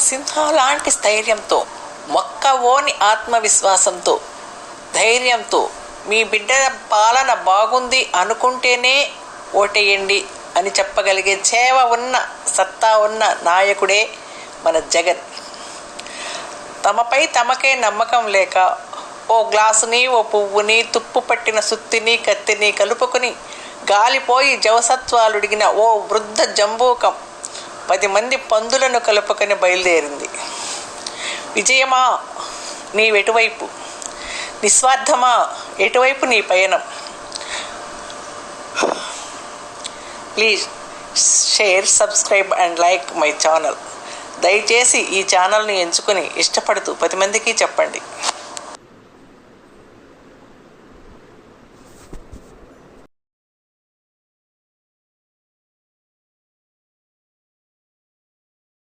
సింహాలాంటి స్థైర్యంతో, మొక్కవోని ఆత్మవిశ్వాసంతో, ధైర్యంతో మీ బిడ్డ పాలన బాగుంది అనుకుంటేనే ఓటేయండి అని చెప్పగలిగే చేవ ఉన్న, సత్తా ఉన్న నాయకుడే మన జగన్. తమపై తమకే నమ్మకం లేక ఓ గ్లాసుని, ఓ పువ్వుని, తుప్పు పట్టిన సుత్తిని, కత్తిని కలుపుకొని గాలిపోయి జవసత్వాలుడిగిన ఓ వృద్ధ జంబూకం 10 మంది పందులను కలుపుకొని బయలుదేరింది. విజయమా నీవెటువైపు? నిస్వార్థమా ఎటువైపు నీ పయనం? Please share, subscribe and like my channel. దయచేసి ఈ ఛానల్ని ఎంచుకొని ఇష్టపడుతూ 10 మందికి చెప్పండి.